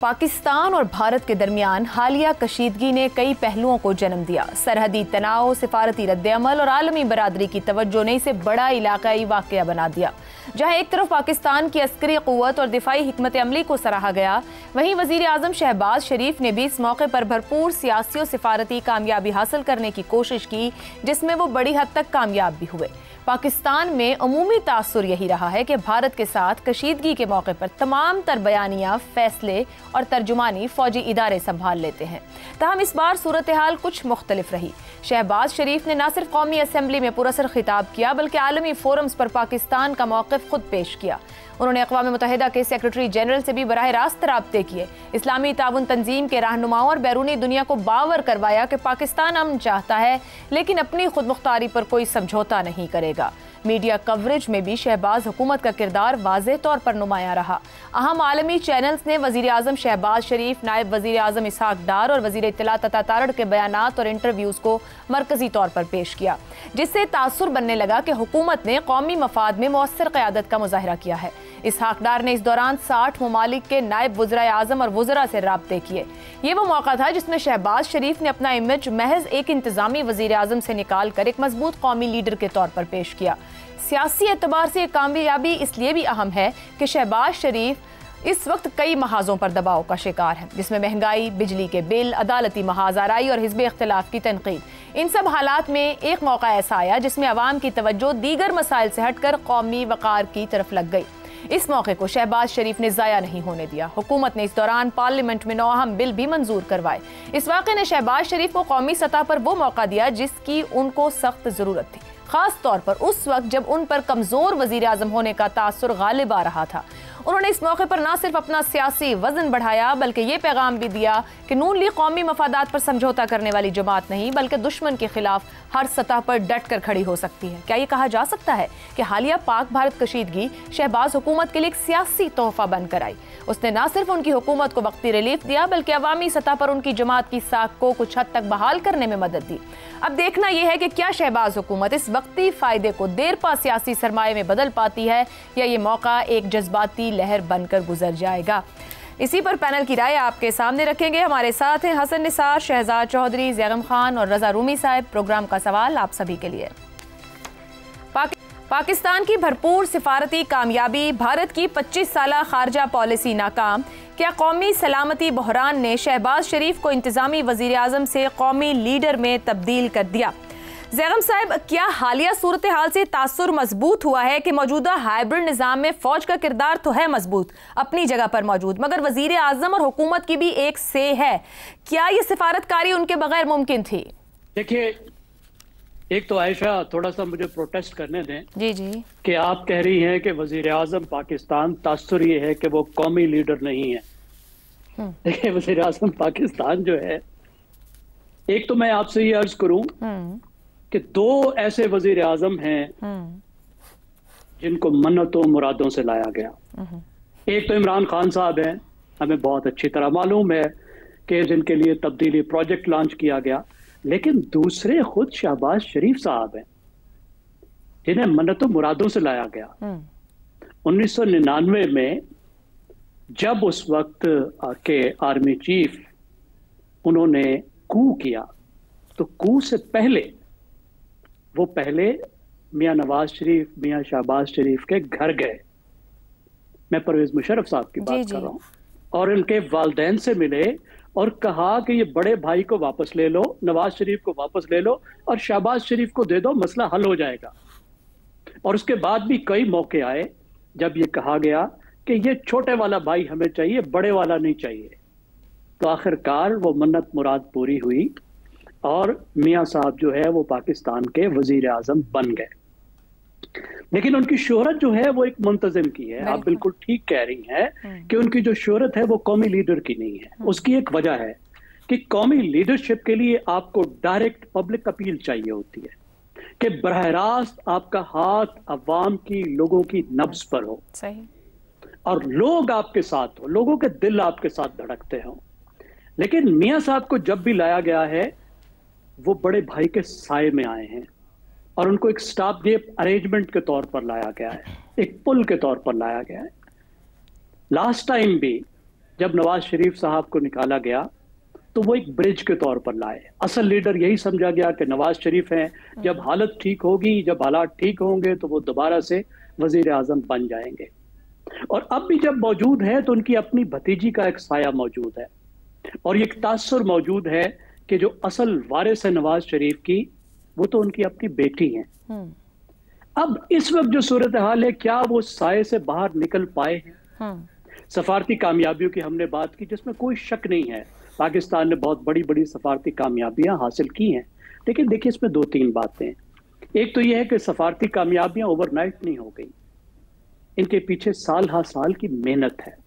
पाकिस्तान और भारत के दरमियान हालिया कशीदगी ने कई पहलुओं को जन्म दिया। सरहदी तनाव, सिफारती रद्द-ए-अमल और आलमी बरादरी की तवज्जो ने इसे बड़ा इलाकाई वाक़या बना दिया। जहां एक तरफ पाकिस्तान की अस्करी क़ुव्वत और दिफाई हिकमत अमली को सराहा गया, वहीं वज़ीर आज़म शहबाज शरीफ ने भी इस मौके पर भरपूर सियासी और सिफारती कामयाबी हासिल करने की कोशिश की, जिसमें वो बड़ी हद तक कामयाब भी हुए। पाकिस्तान में अमूमी तासुर यही रहा है कि भारत के साथ कशीदगी के मौके पर तमाम तर बयानियाँ, फैसले और तर्जुमानी फौजी इदारे संभाल लेते हैं। ताहम इस बार सूरत हाल कुछ मुख्तलिफ रही। शहबाज शरीफ ने न सिर्फ कौमी असम्बली में पुरअसर खिताब किया, बल्कि आलमी फोरम्स पर पाकिस्तान का मौक़िफ़ खुद पेश किया। उन्होंने अक़वाम मुत्तहिदा के सेक्रेटरी जनरल से भी बराह रास्त राब्ते किए। इस्लामी ताउन तंजीम के रहनुमाओं और बैरूनी दुनिया को बावर करवाया कि पाकिस्तान अमन चाहता है, लेकिन अपनी खुद मुख्तारी पर कोई समझौता नहीं करेगा। मीडिया कवरेज में भी शहबाज हुकूमत का किरदार वाज़ेह तौर पर नुमायां रहा। अहम आलमी चैनल्स ने वज़ीर आज़म शहबाज शरीफ, नायब वज़ीर आज़म इसहाक डार और वज़ीर इत्तलात अता तारड़ के बयानात और इंटरव्यूज़ को मरकज़ी तौर पर पेश किया, जिससे तासुर बनने लगा कि हुकूमत ने कौमी मफाद में मुअस्सर क़यादत का मुज़ाहिरा किया है। इसहाक डार ने इस दौरान 60 ममालिक के नायब वज़राए आज़म और वज़रा से राब्ते किए। ये वो मौका था जिसमें शहबाज शरीफ ने अपना इमेज महज एक इंतज़ामी वज़ीर आज़म से निकाल कर एक मजबूत कौमी लीडर के तौर पर पेश किया। सियासी एतबार से कामयाबी इसलिए भी अहम है कि शहबाज शरीफ इस वक्त कई महाजों पर दबाव का शिकार है, जिसमें महंगाई, बिजली के बिल, अदालती महाज आराई और हिज़्ब इख्तिलाफ की तनकीद। इन सब हालात में एक मौका ऐसा आया जिसमें अवाम की तवज्जो दीगर मसाइल से हटकर कौमी वक़ार की तरफ लग गई। इस मौके को शहबाज शरीफ ने ज़ाया नहीं होने दिया। हुकूमत ने इस दौरान पार्लियामेंट में 9 अहम बिल भी मंजूर करवाए। इस वाक़े ने शहबाज शरीफ को कौमी सतह पर वो मौका दिया जिसकी उनको सख्त ज़रूरत थी, खास तौर पर उस वक्त जब उन पर कमज़ोर वज़ीर आज़म होने का तासुर गालिब आ रहा था। उन्होंने इस मौके पर न सिर्फ अपना सियासी वजन बढ़ाया, बल्कि ये पैगाम भी दिया कि नून लीग कौमी मफादात पर समझौता करने वाली जमात नहीं, बल्कि दुश्मन के खिलाफ हर सतह पर डट कर खड़ी हो सकती है। क्या ये कहा जा सकता है कि हालिया पाक भारत कशीदगी शहबाज हुकूमत के लिए एक सियासी तोहफा बनकर आई? उसने न सिर्फ उनकी हुकूमत को वक्ती रिलीफ दिया, बल्कि अवामी सतह पर उनकी जमात की साख को कुछ हद तक बहाल करने में मदद दी। अब देखना यह है कि क्या शहबाज हुकूमत इस वक्ती फायदे को देरपा सियासी सरमाए में बदल पाती है, या ये मौका एक जज्बाती लहर बनकर गुजर जाएगा। इसी पर पैनल की राय आपके सामने रखेंगे। हमारे साथ हैं हसन निसार, शहजाद चौधरी, ज़ैगम खान और रजा रूमी साहब। प्रोग्राम का सवाल आप सभी के लिए। पाकिस्तान की भरपूर सिफारती कामयाबी, भारत की 25 साला खारजा पॉलिसी नाकाम, क्या कौमी सलामती बहरान ने शहबाज शरीफ को इंतजामी वज़ीर आज़म से कौमी लीडर में तब्दील कर दिया? ज़ैगम साहब, क्या हालिया सूरत हाल से तासुर मजबूत हुआ है कि मौजूदा हाइब्रिड निज़ाम में फ़ौज का किरदार तो है मजबूत, अपनी जगह पर मौजूद, मगर वज़ीर आज़म और हुकूमत की भी एक से है। क्या ये सिफारतकारी उनके बगैर मुमकिन थी? देखिए, एक तो आयशा, थोड़ा सा मुझे प्रोटेस्ट करने दें जी कि आप कह रही हैं कि वज़ीर आज़म पाकिस्तान, तासुर ये है कि वो कौमी लीडर नहीं है। देखिए, वज़ीर आज़म पाकिस्तान जो है, एक तो मैं आपसे ये अर्ज करूं कि 2 ऐसे वज़ीर आज़म हैं जिनको मन्नतों मुरादों से लाया गया। एक तो इमरान खान साहब हैं, हमें बहुत अच्छी तरह मालूम है कि जिनके लिए तब्दीली प्रोजेक्ट लॉन्च किया गया, लेकिन दूसरे खुद शहबाज शरीफ साहब हैं जिन्हें मन्नतों मुरादों से लाया गया। 1999 में जब उस वक्त के आर्मी चीफ उन्होंने कू किया, तो कू से पहले वो मियां नवाज शरीफ, मियां शहबाज शरीफ के घर गए। मैं परवेज मुशर्रफ साहब की बात कर रहा हूँ, और उनके वालिदैन से मिले और कहा कि ये बड़े भाई को वापस ले लो, नवाज शरीफ को वापस ले लो और शहबाज शरीफ को दे दो, मसला हल हो जाएगा। और उसके बाद भी कई मौके आए जब ये कहा गया कि ये छोटे वाला भाई हमें चाहिए, बड़े वाला नहीं चाहिए। तो आखिरकार वो मन्नत मुराद पूरी हुई और मियां साहब जो है वो पाकिस्तान के वजीर आजम बन गए। लेकिन उनकी शोहरत जो है वो एक मुंतजिम की है। आप बिल्कुल ठीक कह रही हैं कि उनकी जो शोहरत है वो कौमी लीडर की नहीं है। उसकी एक वजह है कि कौमी लीडरशिप के लिए आपको डायरेक्ट पब्लिक अपील चाहिए होती है, कि बराह रास्त आपका हाथ अवाम की, लोगों की नब्ज पर हो। सही। और लोग आपके साथ हो, लोगों के दिल आपके साथ धड़कते हों। लेकिन मियां साहब को जब भी लाया गया है वो बड़े भाई के साए में आए हैं और उनको एक स्टाफ गेप अरेंजमेंट के तौर पर लाया गया है, एक पुल के तौर पर लाया गया है। लास्ट टाइम भी जब नवाज शरीफ साहब को निकाला गया तो वो एक ब्रिज के तौर पर लाए। असल लीडर यही समझा गया कि नवाज शरीफ हैं, जब हालत ठीक होगी, जब हालात ठीक होंगे तो वो दोबारा से वजीर आजम बन जाएंगे। और अब भी जब मौजूद है तो उनकी अपनी भतीजी का एक साया मौजूद है और ये तासुर मौजूद है कि जो असल वारिस है नवाज शरीफ की, वो तो उनकी अपनी बेटी हैं। अब इस वक्त जो सूरत हाल है, क्या वो साए से बाहर निकल पाए हैं? सफारती कामयाबियों की हमने बात की, जिसमें कोई शक नहीं है पाकिस्तान ने बहुत बड़ी बड़ी सफारती कामयाबियां हासिल की हैं। लेकिन देखिए, इसमें दो तीन बातें। एक तो यह है कि सफारती कामयाबियां ओवरनाइट नहीं हो गई, इनके पीछे साल हा साल की मेहनत है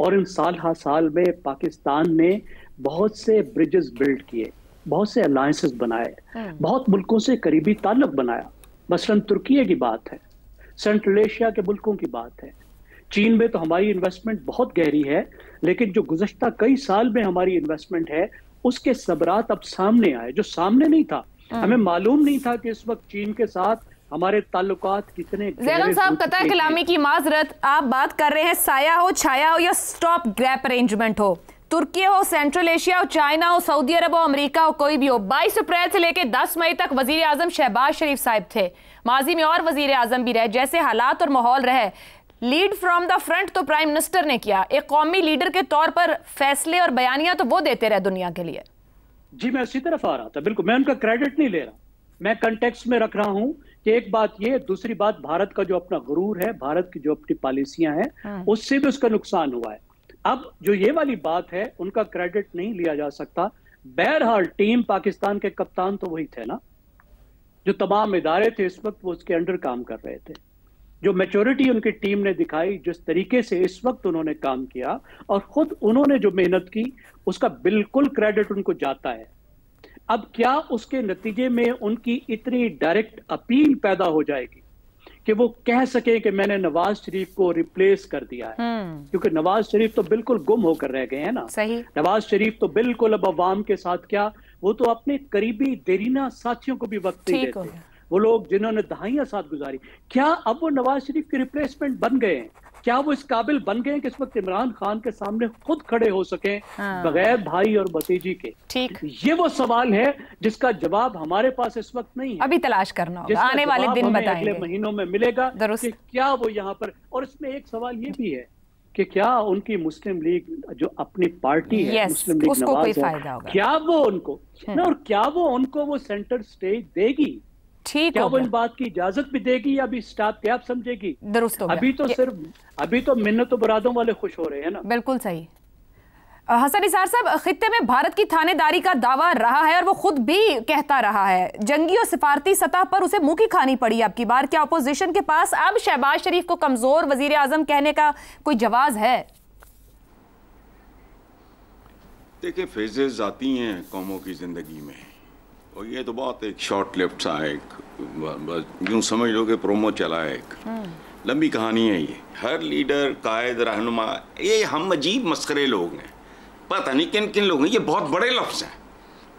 और इन साल हा साल में पाकिस्तान ने बहुत से ब्रिजेस बिल्ड किए, बहुत से अलायंसेस बनाए, बहुत मुल्कों से करीबी ताल्लुक बनाया। मसलन तुर्की की बात है, सेंट्रल एशिया के मुल्कों की बात है, चीन में तो हमारी इन्वेस्टमेंट बहुत गहरी है, लेकिन जो गुज़श्ता कई साल में हमारी इन्वेस्टमेंट है उसके सबरात अब सामने आए, जो सामने नहीं था। हमें मालूम नहीं था कि इस वक्त चीन के साथ हमारे ताल्लुकात कितने। ज़ैगम साहब, कतर कलामी की माजरत, आप बात कर रहे हैं साया हो, छाया हो या स्टॉप गैप अरेंजमेंट हो, तुर्की हो, सेंट्रल एशिया हो, चाइना हो, सऊदी अरब हो, अमेरिका हो, कोई भी हो, 22 अप्रैल से लेकर 10 मई तक वजीर आजम शहबाज शरीफ साहब थे। माजी में और वजीर आजम भी रहे। जैसे हालात और माहौल रहे, लीड फ्रॉम द फ्रंट तो प्राइम मिनिस्टर ने किया। एक कौमी लीडर के तौर पर फैसले और बयानियां तो वो देते रहे दुनिया के लिए। जी, मैं उसी तरफ आ रहा था। बिल्कुल, मैं उनका क्रेडिट नहीं ले रहा, मैं कंटेक्स्ट में रख रहा हूं कि एक बात ये, दूसरी बात भारत का जो अपना गुरूर है, भारत की जो अपनी पॉलिसियां हैं, उससे भी उसका नुकसान हुआ है। अब जो ये वाली बात है, उनका क्रेडिट नहीं लिया जा सकता। बहरहाल टीम पाकिस्तान के कप्तान तो वही थे ना, जो तमाम इदारे थे इस वक्त वो उसके अंडर काम कर रहे थे। जो मैच्योरिटी उनकी टीम ने दिखाई, जिस तरीके से इस वक्त उन्होंने काम किया और खुद उन्होंने जो मेहनत की, उसका बिल्कुल क्रेडिट उनको जाता है। अब क्या उसके नतीजे में उनकी इतनी डायरेक्ट अपील पैदा हो जाएगी कि वो कह सके कि मैंने नवाज शरीफ को रिप्लेस कर दिया है? क्योंकि नवाज शरीफ तो बिल्कुल गुम होकर रह गए हैं ना। सही। नवाज शरीफ तो बिल्कुल अब अवाम के साथ क्या, वो तो अपने करीबी देरीना साथियों को भी वक्त नहीं देते। वो लोग जिन्होंने दहाइयां साथ गुजारी, क्या अब वो नवाज शरीफ के रिप्लेसमेंट बन गए हैं? क्या वो इस काबिल बन गए कि इस वक्त इमरान खान के सामने खुद खड़े हो सके बगैर भाई और भतीजी के? ठीक, ये वो सवाल है जिसका जवाब हमारे पास इस वक्त नहीं है। अभी तलाश करना होगा, आने वाले दिन बताएंगे, अगले महीनों में मिलेगा कि क्या वो यहाँ पर। और इसमें एक सवाल ये भी है कि क्या उनकी मुस्लिम लीग जो अपनी पार्टी है, मुस्लिम लीग नवाज है, क्या वो उनको और क्या वो उनको वो सेंटर स्टेज देगी? ठीक, क्या वो इन बात की इजाजत भी देगी या अभी स्टाफ क्या समझेगी? दुरुस्त हो गया। अभी तो मिन्नत और मुरादों वाले खुश हो रहे हैं ना। बिल्कुल सही। हसन निसार साहब, खित्ते में भारत की थानेदारी का दावा रहा है और वो खुद भी कहता रहा है, जंगी और सिफारती सतह पर उसे मुंह की खानी पड़ी अब की बार। क्या अपोजिशन के पास अब शहबाज शरीफ को कमजोर वजीर आजम कहने का कोई जवाज है? देखिए, फेजेस आती हैं कौमों की जिंदगी में और ये तो बहुत एक शॉर्ट लिफ्ट सा है, यूं समझ लो कि प्रोमो चला है, एक लंबी कहानी है ये। हर लीडर, कायद, रहनुमा, ये हम अजीब मस्करे लोग हैं, पता नहीं किन किन लोग हैं, ये बहुत बड़े लफ्ज़ हैं।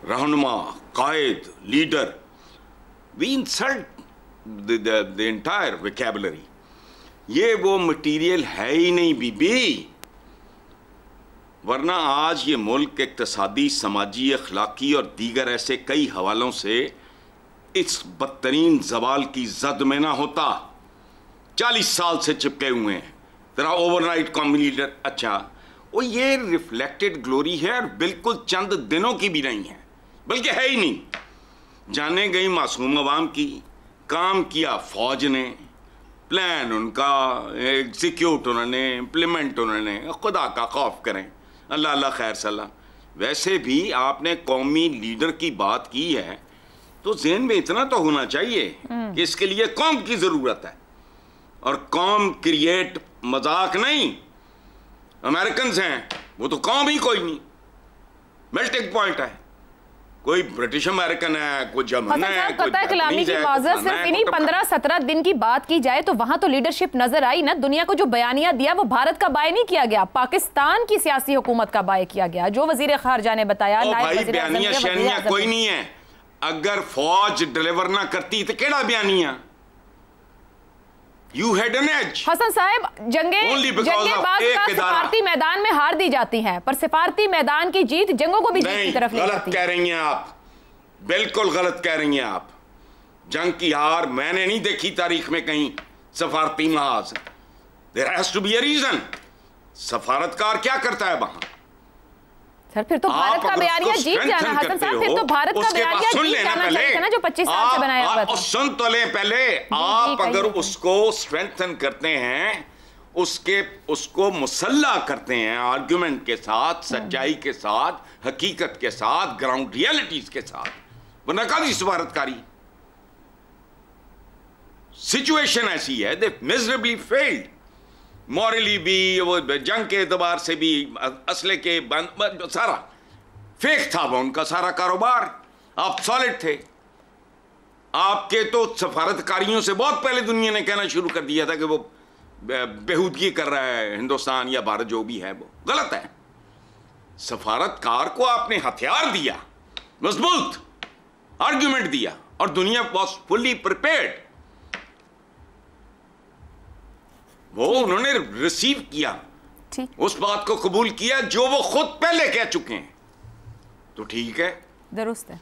रहनुमा, कायद, leader, we insult the entire vocabulary. ये वो मटीरियल है ही नहीं बीबी, वरना आज ये मुल्क इक्तसादी, समाजी, अखलाकी और दीगर ऐसे कई हवालों से इस बदतरीन जवाल की जद में ना होता। 40 साल से चिपके हुए हैं, तेरा ओवरनाइट कौमी लीडर। अच्छा, वो ये रिफ्लेक्टेड ग्लोरी है और बिल्कुल चंद दिनों की भी नहीं है, बल्कि है ही नहीं। जाने गई मासूम अवाम की, काम किया फौज ने, प्लान उनका एग्जीक्यूट उन्होंने, इम्प्लीमेंट उन्होंने। खुदा का खौफ करें, अल्लाह अल्लाह खैर सलाह। वैसे भी आपने कौमी लीडर की बात की है तो ज़हन में इतना तो होना चाहिए कि इसके लिए कौम की ज़रूरत है, और कौम क्रिएट मजाक नहीं। अमेरिकन हैं, वो तो कौम ही कोई नहीं, मेल्टिंग पॉइंट है। कोई ब्रिटिश अमेरिकन है, कोई जर्मन है, कोई कलामी की माजरत सिर्फ इन्हीं 15-17 दिन की बात की जाए तो वहां तो लीडरशिप नजर आई ना। दुनिया को जो बयानिया दिया वो भारत का बाय नहीं किया गया, पाकिस्तान की सियासी हुकूमत का बाय किया गया। जो वजीर खारजा ने बताया, बयानिया कोई नहीं है। अगर फौज डिलीवर ना करती तो केड़ा बयानिया? You had an edge. Hasan साहब, जंगेबाज का सिफारती मैदान में हार दी जाती है, पर सिफारती मैदान की जीत जंगों को भी जीत की तरफ ले जाती है। गलत कह रही हैं आप, बिल्कुल गलत कह रही हैं आप। जंग की हार मैंने नहीं देखी तारीख में कहीं सफारती महाज। There has to be a reason. सफारतकार क्या करता है वहां? सर फिर तो भारत का बयानिया जीत जाना, हसन साहब, फिर तो भारत का बयानिया जीत जाना चाहिए था ना, जो 25 साल से बनाया हुआ था। सुन तो ले पहले, आप अगर उसको स्ट्रेंथन करते हैं, उसको मुसल्ला करते हैं आर्गुमेंट के साथ, सच्चाई के साथ, हकीकत के साथ, ग्राउंड रियलिटीज के साथ, वो नाकामी सफारतकारी। सिचुएशन ऐसी है, दे मिजरेबली फेल्ड, मॉरली भी, वो जंग के एतबार से भी, असले के सारा फेक था वो उनका सारा कारोबार। आप सॉलिड थे। आपके तो सफारतकारियों से बहुत पहले दुनिया ने कहना शुरू कर दिया था कि वो बेहूदगी कर रहा है हिंदुस्तान या भारत, जो भी है वो गलत है। सफारतकार को आपने हथियार दिया, मजबूत आर्ग्यूमेंट दिया, और दुनिया वॉज फुल्ली प्रिपेयर्ड। वो उन्होंने रिसीव किया, उस बात को कबूल किया जो वो खुद पहले कह चुके हैं, तो ठीक है, दुरुस्त है।